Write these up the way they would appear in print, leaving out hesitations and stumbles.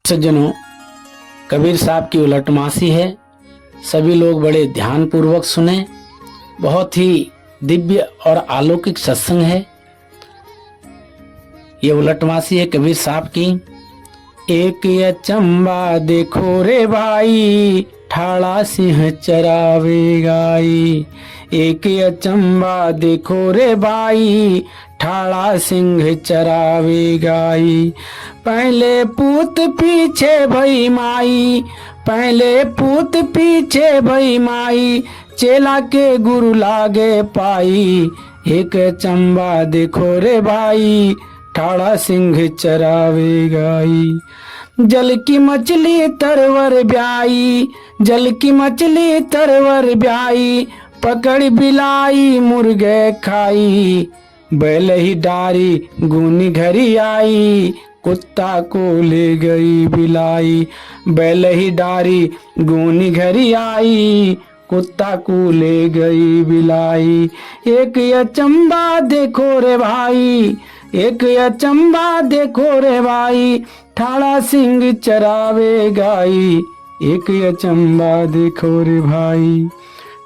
सज्जनों, कबीर साहब की उलटमासी है। सभी लोग बड़े ध्यान पूर्वक सुने। बहुत ही दिव्य और अलौकिक सत्संग है। ये उलटमासी है कबीर साहब की। एक अचंबा देखो रे भाई, ठाड़ा सिंह चरावे गाई। एक अचंबा देखो रे भाई, ठाड़ा सिंह चरावे गाई। पहले पूत पीछे भई माई, पहले पूत पीछे भई माई, चेला के गुरु लागे पाई। एक अचंबा देखो रे भाई, ठाड़ा सिंह चरावे गाई। जल की मछली तरवर ब्याई, जल की मछली तरवर ब्याई, पकड़ बिलाई मुर्गे खाई। बैल ही डारी गुनी घरी आई, कुत्ता को ले गई बिलाई। बैल ही डारी गुनी घरी आई, कुत्ता को ले गई बिलाई। एक अचंबा देखो रे भाई, एक अचंबा देखो रे भाई, ठाड़ा सिंह चरावे गाई। एक अचंबा देखो रे भाई।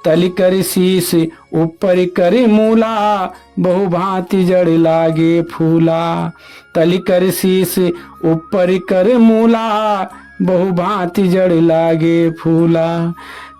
तली कर शीश ऊपर कर मूला, बहु भांति जड़ लागे फूला। तली कर शीश ऊपर कर मूला, बहु भांति जड़ लागे फूला।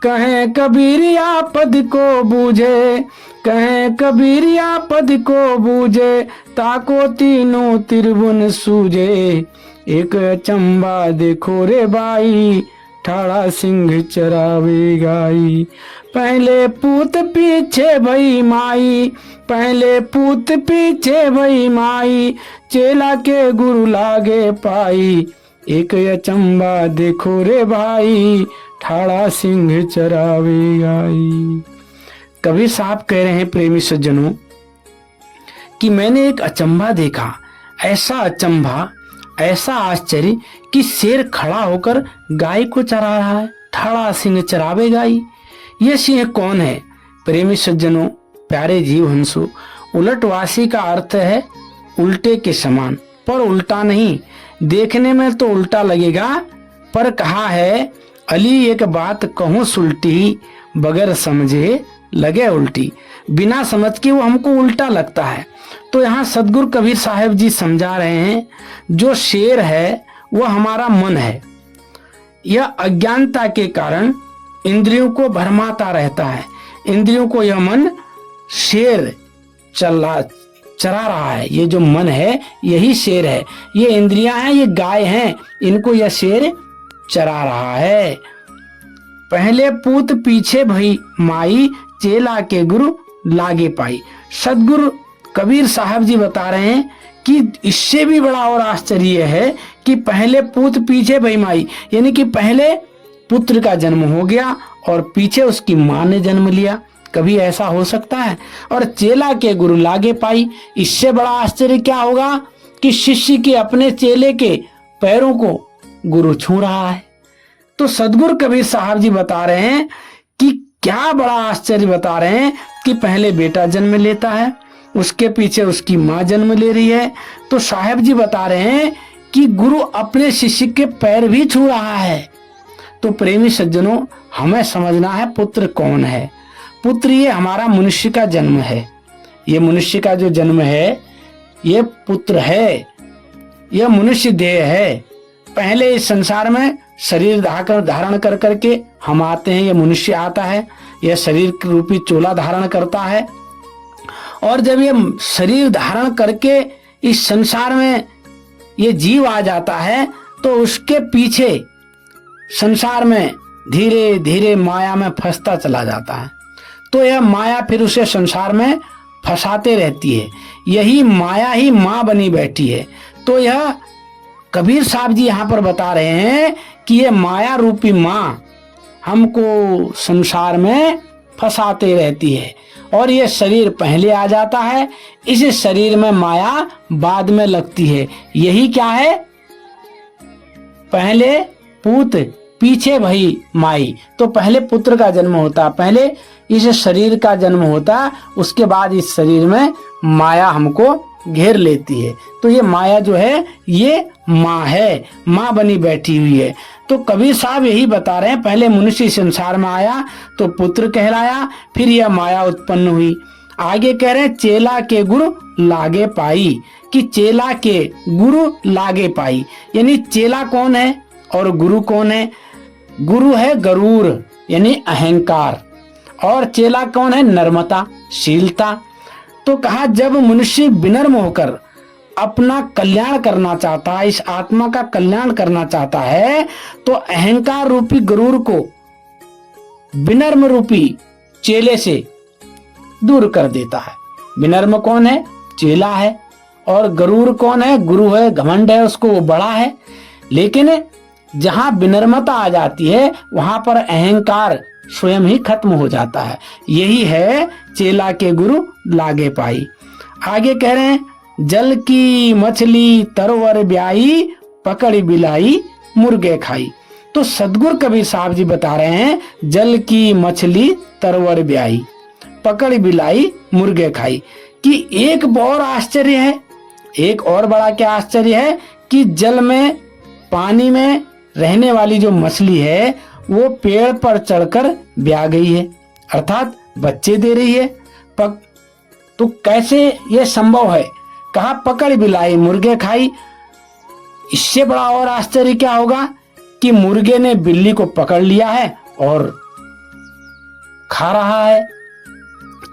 कहें कबीरिया पद को बूझे, कहें कबीरिया पद को बूझे, ताको तीनों त्रिभुवन सूझे। एक अचंबा देखो रे भाई, ठाड़ा सिंह चरावे गाई। पहले पूत पीछे भई माई, पहले पूत पीछे भई माई, चेला के गुरु लागे पाई। एक अचंबा देखो रे भाई, ठाड़ा सिंह चरावे गाई। कबीर साहब कह रहे हैं प्रेमी सज्जनों कि मैंने एक अचंबा देखा। ऐसा अचंबा, ऐसा आश्चर्य कि शेर खड़ा होकर गाय को चरा रहा है। ठाड़ा सिंह चरावे गाई। ये सिंह कौन है? प्रेमी सज्जनों, प्यारे जीव हंसो, उलटवासी का अर्थ है उल्टे के समान, पर उल्टा नहीं। देखने में तो उल्टा लगेगा, पर कहा है अली एक बात कहूँ सुलटी, बगैर समझे लगे उल्टी। बिना समझ के वो हमको उल्टा लगता है। तो यहाँ सदगुरु कबीर साहब जी समझा रहे हैं, जो शेर है वो हमारा मन है। यह अज्ञानता के कारण इंद्रियों को भरमाता रहता है। इंद्रियों को यह मन शेर चरा रहा है। ये जो मन है यही शेर है। ये इंद्रियां हैं, ये गाय हैं, इनको यह शेर चरा रहा है। पहले पूत पीछे भई माई, चेला के गुरु लागे पाई। सदगुरु कबीर साहब जी बता रहे हैं कि इससे भी बड़ा और आश्चर्य है कि पहले पूत पीछे भई माई, यानी कि पहले पुत्र का जन्म हो गया और पीछे उसकी मां ने जन्म लिया। कभी ऐसा हो सकता है? और चेला के गुरु लागे पाई। इससे बड़ा आश्चर्य क्या होगा कि शिष्य के अपने चेले के पैरों को गुरु छू रहा है। तो सदगुरु कबीर साहब जी बता रहे हैं कि क्या बड़ा आश्चर्य बता रहे हैं कि पहले बेटा जन्म लेता है, उसके पीछे उसकी मां जन्म ले रही है। तो साहब जी बता रहे हैं कि गुरु अपने शिष्य के पैर भी छू रहा है। तो प्रेमी सज्जनों, हमें समझना है पुत्र कौन है। पुत्र ये हमारा मनुष्य का जन्म है। ये मनुष्य का जो जन्म है ये पुत्र है, यह मनुष्य देह है। पहले इस संसार में शरीर धारण कर करके हम आते हैं। यह मनुष्य आता है, यह शरीर रूपी चोला धारण करता है। और जब ये शरीर धारण करके इस संसार में ये जीव आ जाता है, तो उसके पीछे संसार में धीरे धीरे माया में फंसता चला जाता है। तो यह माया फिर उसे संसार में फंसाते रहती है। यही माया ही माँ बनी बैठी है। तो यह कबीर साहब जी यहाँ पर बता रहे हैं कि ये माया रूपी माँ हमको संसार में फंसाते रहती है। और ये शरीर पहले आ जाता है, इस शरीर में माया बाद में लगती है। यही क्या है? पहले पूत पीछे भई माई। तो पहले पुत्र का जन्म होता, पहले इस शरीर का जन्म होता, उसके बाद इस शरीर में माया हमको घेर लेती है। तो ये माया जो है ये माँ है, माँ बनी बैठी हुई है। तो कबीर साहब यही बता रहे हैं, पहले मनुष्य संसार में आया तो पुत्र कहलाया, फिर यह माया उत्पन्न हुई। आगे कह रहे हैं चेला के गुरु लागे पाई, कि चेला के गुरु लागे पाई, यानी चेला कौन है और गुरु कौन है। गुरु है गरूर यानी अहंकार, और चेला कौन है नर्मता शीलता। तो कहा जब मनुष्य विनम्र होकर अपना कल्याण करना चाहता है, इस आत्मा का कल्याण करना चाहता है, तो अहंकार रूपी गरूर को विनम्र रूपी चेले से दूर कर देता है। विनम्र कौन है, चेला है, और गरूर कौन है, गुरु है, घमंड है, उसको वो बड़ा है। लेकिन जहां विनम्रता आ जाती है वहां पर अहंकार स्वयं ही खत्म हो जाता है। यही है चेला के गुरु लागे पाई। आगे कह रहे हैं जल की मछली तरवर ब्याई, पकड़ी बिलाई मुर्गे खाई। तो सदगुरु कबीर साहब जी बता रहे हैं जल की मछली तरवर ब्याई, पकड़ी बिलाई मुर्गे खाई, कि एक और आश्चर्य है, एक और बड़ा क्या आश्चर्य है कि जल में पानी में रहने वाली जो मछली है वो पेड़ पर चढ़कर ब्याह गई है, अर्थात बच्चे दे रही है। तो कैसे ये संभव है, कहा पकड़ बिलाई मुर्गे खाई। इससे बड़ा और आश्चर्य क्या होगा कि मुर्गे ने बिल्ली को पकड़ लिया है और खा रहा है।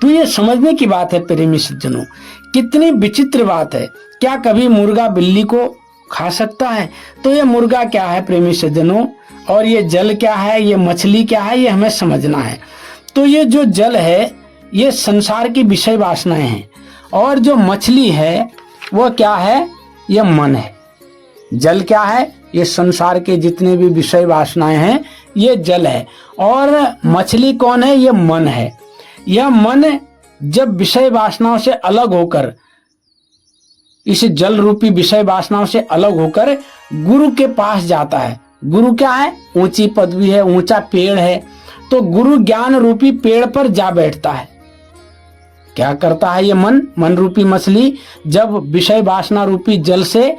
तो ये समझने की बात है प्रेमी सज्जनों, कितनी विचित्र बात है। क्या कभी मुर्गा बिल्ली को खा सकता है? तो ये मुर्गा क्या है प्रेमी सज्जनों, और ये जल क्या है, ये मछली क्या है, ये हमें समझना है। तो ये जो जल है ये संसार की विषय वासनाएं हैं, और जो मछली है वो क्या है, ये मन है। जल क्या है, ये संसार के जितने भी विषय वासनाएं हैं ये जल है, और मछली कौन है, ये मन है। यह मन जब विषय वासनाओं से अलग होकर, इस जल रूपी विषय वासनाओं से अलग होकर गुरु के पास जाता है। गुरु क्या है, ऊंची पदवी है, ऊंचा पेड़ है। तो गुरु ज्ञान रूपी पेड़ पर जा बैठता है। क्या करता है ये मन रूपी मछली, जब विषय वासना रूपी जल से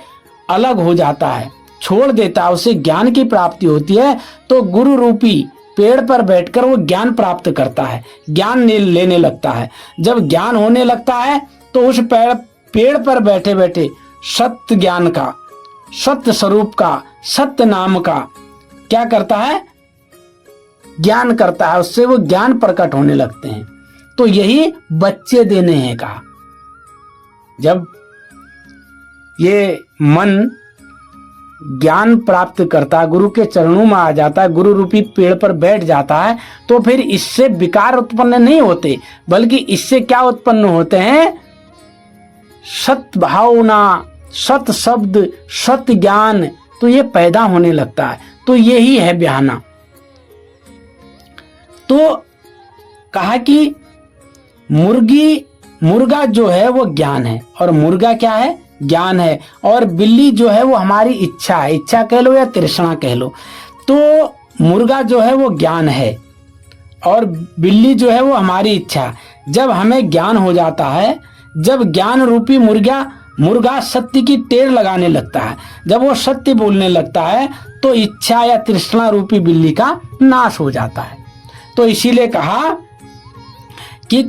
अलग हो जाता है, छोड़ देता है, उसे ज्ञान की प्राप्ति होती है, तो गुरु रूपी पेड़ पर बैठकर वो ज्ञान प्राप्त करता है, ज्ञान लेने लगता है। जब ज्ञान होने लगता है तो उस पेड़ पर बैठे बैठे सत्य ज्ञान का, सत्य स्वरूप का, सत्य नाम का क्या करता है, ज्ञान करता है, उससे वो ज्ञान प्रकट होने लगते हैं। तो यही बच्चे देने हैं कहा। जब ये मन ज्ञान प्राप्त करता है, गुरु के चरणों में आ जाता है, गुरु रूपी पेड़ पर बैठ जाता है, तो फिर इससे विकार उत्पन्न नहीं होते, बल्कि इससे क्या उत्पन्न होते हैं, सत्य भावना, सत्य शब्द, सत्य ज्ञान, तो ये पैदा होने लगता है। तो यही है बयाना। तो कहा कि मुर्गा जो है वो ज्ञान है, और मुर्गा क्या है, ज्ञान है, और बिल्ली जो है वो हमारी इच्छा है, इच्छा कह लो या तृष्णा कह लो। तो मुर्गा जो है वो ज्ञान है और बिल्ली जो है वो हमारी इच्छा। जब हमें ज्ञान हो जाता है, जब ज्ञान रूपी मुर्गा सत्य की टेर लगाने लगता है, जब वो सत्य बोलने लगता है, तो इच्छा या तृष्णा रूपी बिल्ली का नाश हो जाता है। तो इसीलिए कहा कि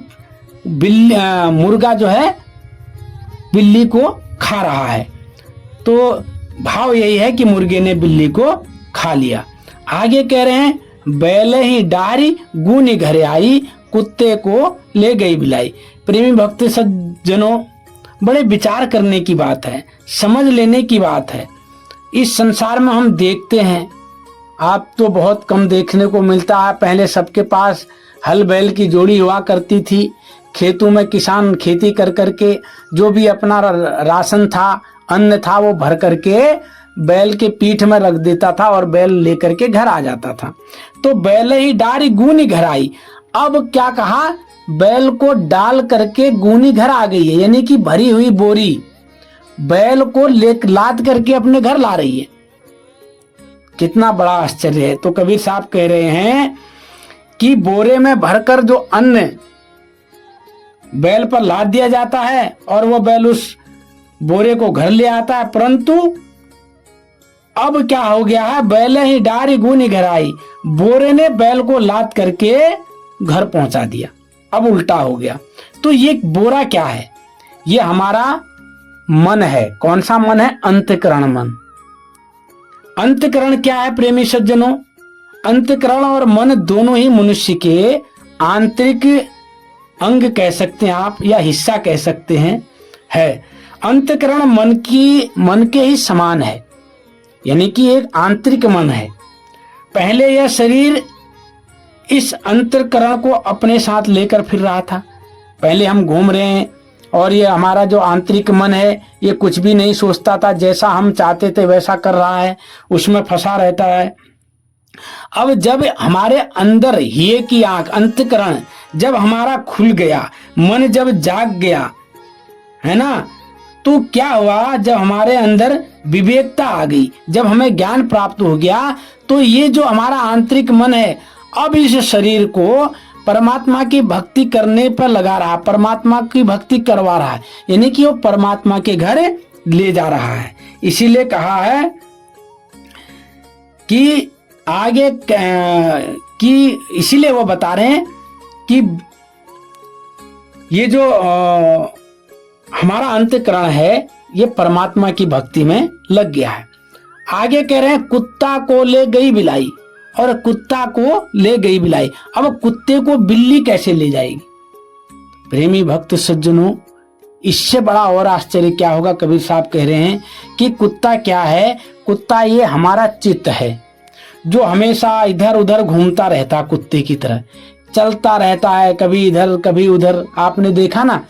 मुर्गा जो है बिल्ली को खा रहा है। तो भाव यही है कि मुर्गे ने बिल्ली को खा लिया। आगे कह रहे हैं बैल ही डारी गूनी घरे आई, कुत्ते को ले गई बिलाई। प्रेमी भक्त सज्जनों, बड़े विचार करने की बात है, समझ लेने की बात है। इस संसार में हम देखते हैं, आप तो बहुत कम देखने को मिलता है। पहले सबके पास हल बैल की जोड़ी हुआ करती थी, खेतों में किसान खेती कर करके जो भी अपना राशन था, अन्न था, वो भर करके बैल के पीठ में रख देता था और बैल लेकर के घर आ जाता था। तो बैल ही डारी गूनी घर आई। अब क्या कहा, बैल को डाल करके गूनी घर आ गई है, यानी कि भरी हुई बोरी बैल को लाद करके अपने घर ला रही है। कितना बड़ा आश्चर्य है। तो कबीर साहब कह रहे हैं कि बोरे में भरकर जो अन्न बैल पर लाद दिया जाता है और वो बैल उस बोरे को घर ले आता है, परंतु अब क्या हो गया है, बैल ही डारी गुनी घर आई, बोरे ने बैल को लाद करके घर पहुंचा दिया। अब उल्टा हो गया। तो ये बोरा क्या है, ये हमारा मन है। कौन सा मन है? अंतःकरण मन। अंतःकरण क्या है प्रेमी सज्जनों? अंतःकरण और मन दोनों ही मनुष्य के आंतरिक अंग कह सकते हैं आप, या हिस्सा कह सकते हैं, है। अंतःकरण मन के ही समान है, यानी कि एक आंतरिक मन है। पहले यह शरीर इस अंतःकरण को अपने साथ लेकर फिर रहा था। पहले हम घूम रहे हैं और ये हमारा जो आंतरिक मन है ये कुछ भी नहीं सोचता था, जैसा हम चाहते थे वैसा कर रहा है, उसमें फंसा रहता है। अब जब हमारे अंदर ये की आंख अंतःकरण जब हमारा खुल गया, मन जब जाग गया, है ना, तो क्या हुआ, जब हमारे अंदर विवेकता आ गई, जब हमें ज्ञान प्राप्त हो गया, तो ये जो हमारा आंतरिक मन है अब इस शरीर को परमात्मा की भक्ति करने पर लगा रहा, परमात्मा की भक्ति करवा रहा है, यानी कि वो परमात्मा के घर ले जा रहा है। इसीलिए कहा है कि आगे कि इसीलिए वो बता रहे हैं कि ये जो हमारा अंतःकरण है ये परमात्मा की भक्ति में लग गया है। आगे कह रहे हैं कुत्ता को ले गई बिलाई, और कुत्ता को ले गई बिलाई। अब कुत्ते को बिल्ली कैसे ले जाएगी? प्रेमी भक्त सज्जनों, इससे बड़ा और आश्चर्य क्या होगा। कबीर साहब कह रहे हैं कि कुत्ता क्या है? कुत्ता ये हमारा चित्त है, जो हमेशा इधर उधर घूमता रहता, कुत्ते की तरह चलता रहता है, कभी इधर कभी उधर। आपने देखा ना,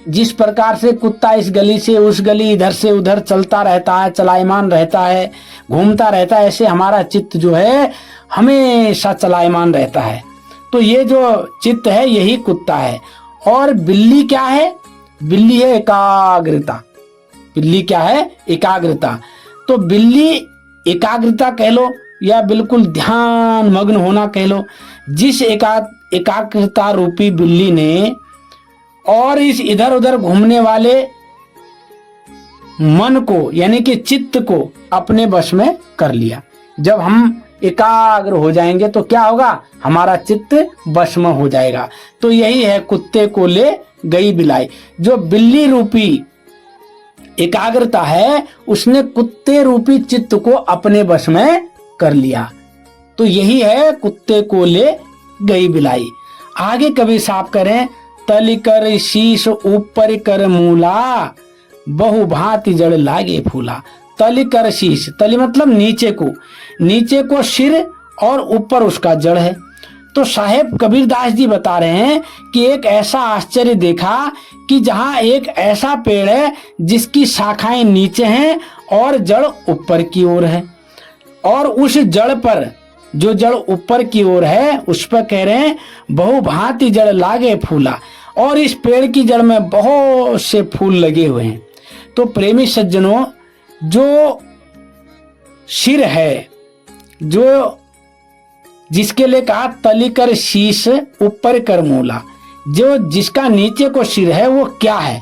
जिस प्रकार से कुत्ता इस गली से उस गली, इधर से उधर चलता रहता है, चलायमान रहता है, घूमता रहता है, ऐसे हमारा चित्त जो है हमेशा चलायमान रहता है। तो ये जो चित्त है यही कुत्ता है। और बिल्ली क्या है? बिल्ली है एकाग्रता। बिल्ली क्या है? एकाग्रता। तो बिल्ली एकाग्रता कह लो या बिल्कुल ध्यान मग्न होना कह लो। जिस एकाग्रता रूपी बिल्ली ने और इस इधर उधर घूमने वाले मन को, यानी कि चित्त को अपने वश में कर लिया। जब हम एकाग्र हो जाएंगे तो क्या होगा? हमारा चित्त वश में हो जाएगा। तो यही है कुत्ते को ले गई बिलाई। जो बिल्ली रूपी एकाग्रता है उसने कुत्ते रूपी चित्त को अपने वश में कर लिया। तो यही है कुत्ते को ले गई बिलाई। आगे कबीर साहब करें, तली कर शीश ऊपर कर मूला, बहु भांति जड़ लागे फूला। तली कर शीश, तली मतलब नीचे को सिर और ऊपर उसका जड़ है। तो साहेब कबीरदास जी बता रहे हैं कि एक ऐसा आश्चर्य देखा कि जहां एक ऐसा पेड़ है जिसकी शाखाएं नीचे हैं और जड़ ऊपर की ओर है, और उस जड़ पर जो जड़ ऊपर की ओर है उस पर कह रहे हैं बहु भांति जड़ लागे फूला, और इस पेड़ की जड़ में बहुत से फूल लगे हुए हैं। तो प्रेमी सज्जनों, जो सिर है, जो जिसके लिए कहा तली कर शीश ऊपर कर मूला, जो जिसका नीचे को सिर है वो क्या है?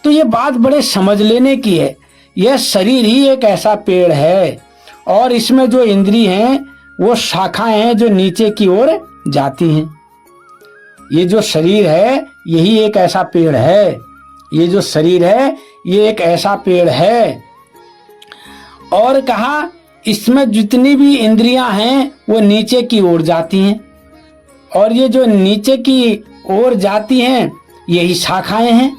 तो ये बात बड़े समझ लेने की है। यह शरीर ही एक ऐसा पेड़ है और इसमें जो इंद्रिय हैं वो शाखाएं हैं जो नीचे की ओर जाती हैं। ये जो शरीर है यही एक ऐसा पेड़ है। ये जो शरीर है ये एक ऐसा पेड़ है। और कहा इसमें जितनी भी इंद्रियां हैं वो नीचे की ओर जाती हैं, और ये जो नीचे की ओर जाती हैं यही शाखाएं हैं।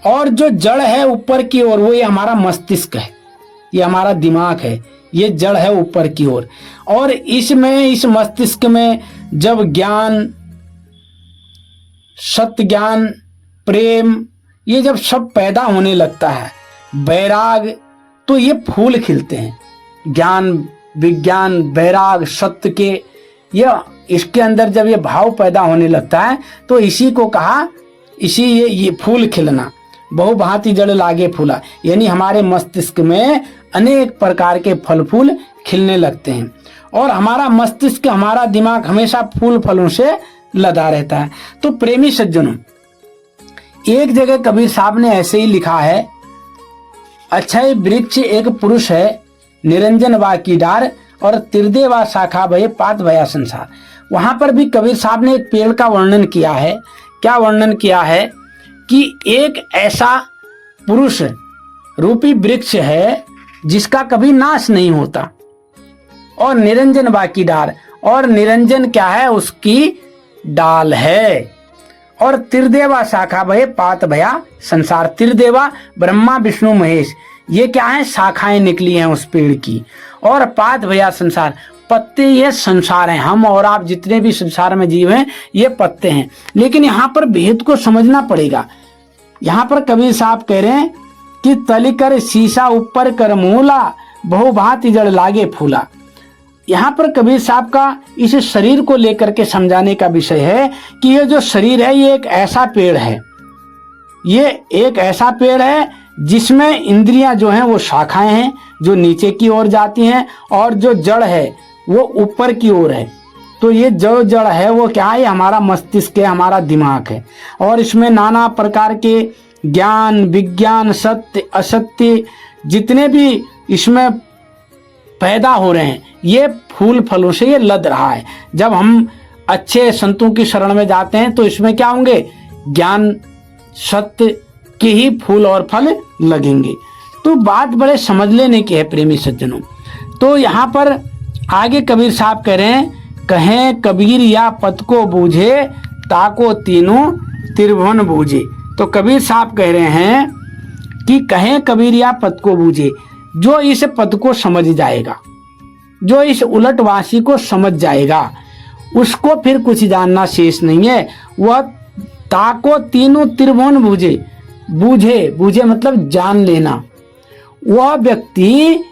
और जो जड़ है ऊपर की ओर वो ये हमारा मस्तिष्क है, ये हमारा दिमाग है, ये जड़ है ऊपर की ओर। और इसमें इस मस्तिष्क में जब ज्ञान, सत्य ज्ञान, प्रेम, ये जब सब पैदा होने लगता है, वैराग, तो ये फूल खिलते हैं। ज्ञान, विज्ञान, वैराग, सत्य के इसके अंदर जब ये भाव पैदा होने लगता है तो इसी को कहा, इसी ये फूल खिलना, बहु भांति जड़ लागे फूला, यानी हमारे मस्तिष्क में अनेक प्रकार के फल फूल खिलने लगते हैं। और हमारा मस्तिष्क, हमारा दिमाग हमेशा फूल फलों से लदा रहता है। तो प्रेमी सज्जनों, एक जगह कबीर साहब ने ऐसे ही लिखा है अक्षय वृक्ष एक पुरुष है, निरंजन वा की डार, और तिरदे वा शाखा भय पात भया संसार। वहां पर भी कबीर साहब ने एक पेड़ का वर्णन किया है। क्या वर्णन किया है कि एक ऐसा पुरुष रूपी वृक्ष है जिसका कभी नाश नहीं होता, और निरंजन वा की डार, और निरंजन क्या है, उसकी डाल है, और त्रिदेवा शाखा भय पात भया संसार। त्रिदेवा ब्रह्मा विष्णु महेश, ये क्या है, शाखाएं निकली हैं उस पेड़ की, और पात भया संसार, पत्ते ये संसार हैं। हम और आप जितने भी संसार में जीव हैं ये पत्ते हैं। लेकिन यहाँ पर भेद को समझना पड़ेगा। यहाँ पर कबीर साहब कह रहे हैं कि तली कर शीशा ऊपर कर मूला, बहुभांति जड़ लागे फूला। यहाँ पर कबीर साहब का इस शरीर को लेकर के समझाने का विषय है कि ये जो शरीर है ये एक ऐसा पेड़ है, ये एक ऐसा पेड़ है जिसमें इंद्रियां जो हैं वो शाखाएं हैं जो नीचे की ओर जाती हैं, और जो जड़ है वो ऊपर की ओर है। तो ये जो जड़ है वो क्या है, हमारा मस्तिष्क है, हमारा दिमाग है, और इसमें नाना प्रकार के ज्ञान विज्ञान सत्य असत्य जितने भी इसमें पैदा हो रहे हैं ये फूल फलों से ये लद रहा है। जब हम अच्छे संतों की शरण में जाते हैं तो इसमें क्या होंगे, ज्ञान सत्य के ही फूल और फल लगेंगे। तो बात बड़े समझ लेने की है प्रेमी सज्जनों। तो यहाँ पर आगे कबीर साहब कह रहे हैं, कहें कबीर या पद को बूझे, ताको तीनों त्रिभुवन बूझे। तो कबीर साहब कह रहे हैं कि कहें कबीर या पद को बूझे, जो इस पद को समझ जाएगा, जो इस उलटवासी को समझ जाएगा, उसको फिर कुछ जानना शेष नहीं है। वह ताको तीनों त्रिभुवन बूझे, बूझे बूझे मतलब जान लेना। वह व्यक्ति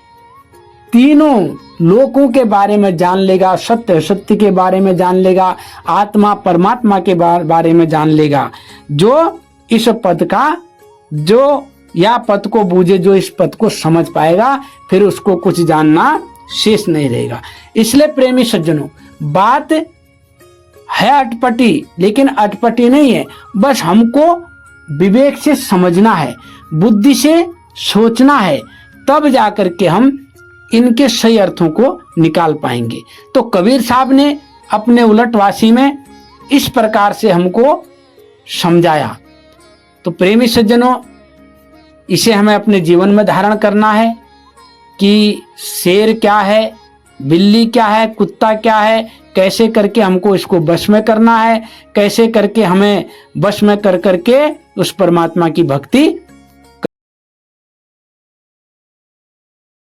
तीनों लोकों के बारे में जान लेगा, सत्य सत्य के बारे में जान लेगा, आत्मा परमात्मा के बारे में जान लेगा। जो इस पद का, जो या पद को बूझे, जो इस पद को समझ पाएगा, फिर उसको कुछ जानना शेष नहीं रहेगा। इसलिए प्रेमी सज्जनों, बात है अटपटी, लेकिन अटपटी नहीं है। बस हमको विवेक से समझना है, बुद्धि से सोचना है, तब जाकर के हम इनके सही अर्थों को निकाल पाएंगे। तो कबीर साहब ने अपने उलटवासी में इस प्रकार से हमको समझाया। तो प्रेमी सज्जनों, इसे हमें अपने जीवन में धारण करना है कि शेर क्या है, बिल्ली क्या है, कुत्ता क्या है, कैसे करके हमको इसको वश में करना है, कैसे करके हमें वश में कर करके उस परमात्मा की भक्ति